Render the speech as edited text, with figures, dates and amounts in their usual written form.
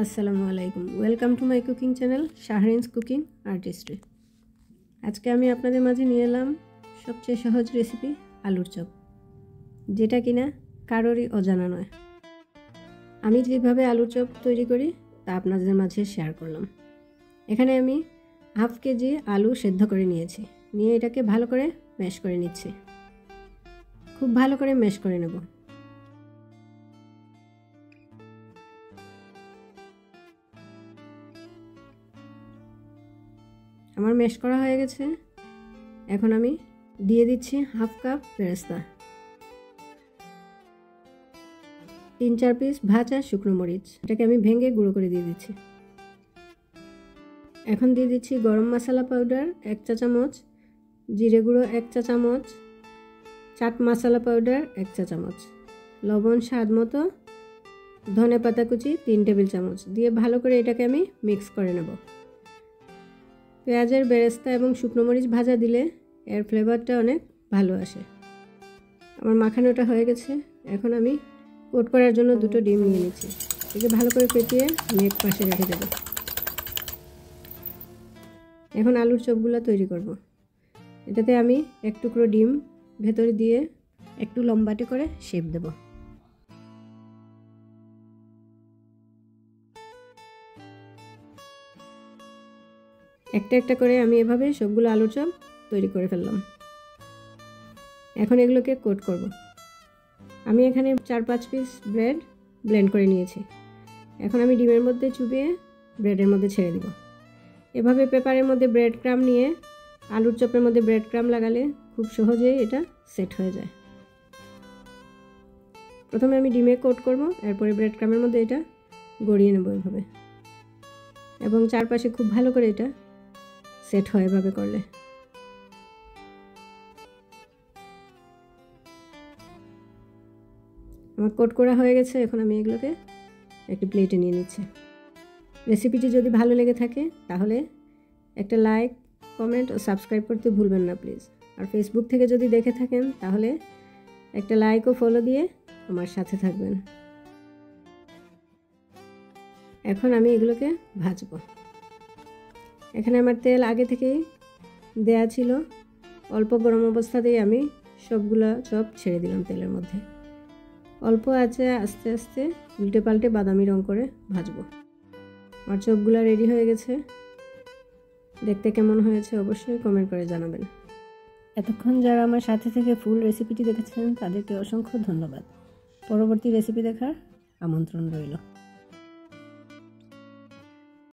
আসসালামু আলাইকুম, welcome to my cooking channel Shahrin's cooking artistry. আজকে আমি আপনাদের মাঝে নিয়ে এলাম সবচেয়ে সহজ রেসিপি আলুর চপ, যেটা কিনা কারোরই অজানা নয়। আমি যেভাবে আলুর চপ তৈরি করি তা আপনাদের মাঝে শেয়ার করলাম। এখানে আমি হাফ কেজি আলু সেদ্ধ করে নিয়েছি, নিয়ে এটাকে ভালো করে ম্যাশ করে নিচ্ছি। খুব ভালো করে ম্যাশ করে নেব। আমার ম্যাশ করা হয়ে গেছে। এখন আমি দিয়ে দিচ্ছি হাফ কাপ বেরেস্তা, 3-4 পিস ভাজা শুকনো মরিচ, এটাকে আমি ভেঙে গুঁড়ো করে দিয়ে দিচ্ছি। এখন দিয়ে দিচ্ছি গরম মশলা পাউডার 1 চা চামচ, জিরে গুঁড়ো 1 চা চামচ, চাট মশলা পাউডার 1 চা চামচ, লবণ স্বাদ মতো, ধনে পাতা কুচি 3 টেবিল চামচ দিয়ে ভালো করে এটাকে আমি মিক্স করে নেব। পেঁয়াজের বেরেস্তা এবং শুকনো মরিচ ভাজা দিলে এর ফ্লেভারটা অনেক ভালো আসে। আমার মাখানোটা হয়ে গেছে। এখন আমি কোট করার জন্য 2টো ডিম নিয়ে নিচ্ছি। এটাকে ভালো করে ফেটিয়ে আমি এক পাশে রেখে দেব। এখন আলুর চপগুলো তৈরি করব। এটাতে আমি এক টুকরো ডিম ভেতরে দিয়ে একটু লম্বাটে করে শেপ দেব। একটা একটা করে আমি এভাবে সবগুলো আলুর চপ তৈরি করে ফেললাম। এখন এগুলোকে কোট করব। আমি এখানে 4-5 পিস ব্রেড ব্লেন্ড করে নিয়েছি। এখন আমি ডিমের মধ্যে চুবিয়ে ব্রেডের মধ্যে ছেড়ে দিব। এভাবে পেপারের মধ্যে ব্রেড ক্রাম্ব নিয়ে আলুর চপের মধ্যে ব্রেড ক্রাম্ব লাগালে খুব সহজেই এটা সেট হয়ে যায়। প্রথমে আমি ডিমে কোট করব, এরপরে ব্রেড ক্রাম্বের মধ্যে এটা গড়িয়ে নেব এভাবে, এবং চারপাশে খুব ভালো করে এটা সেট হয় এভাবে করলে। আমার কোট করা হয়ে গেছে। এখন আমি এগুলোকে একটি প্লেটে নিয়ে নিচ্ছি। রেসিপিটি যদি ভালো লেগে থাকে তাহলে একটা লাইক, কমেন্ট ও সাবস্ক্রাইব করতে ভুলবেন না প্লিজ। আর ফেসবুক থেকে যদি দেখে থাকেন তাহলে একটা লাইক ও ফলো দিয়ে আমার সাথে থাকবেন। এখন আমি এগুলোকে ভাজবো। এখানে আমার তেল আগে থেকেই দেয়া ছিল, অল্প গরম অবস্থাতেই আমি সবগুলা চপ ছেড়ে দিলাম তেলের মধ্যে। অল্প আছে আস্তে আস্তে উল্টে পাল্টে বাদামি রং করে ভাজবো। আমার চপগুলো রেডি হয়ে গেছে। দেখতে কেমন হয়েছে অবশ্যই কমেন্ট করে জানাবেন। এতক্ষণ যারা আমার সাথে থেকে ফুল রেসিপিটি দেখেছেন তাদেরকে অসংখ্য ধন্যবাদ। পরবর্তী রেসিপি দেখার আমন্ত্রণ রইল।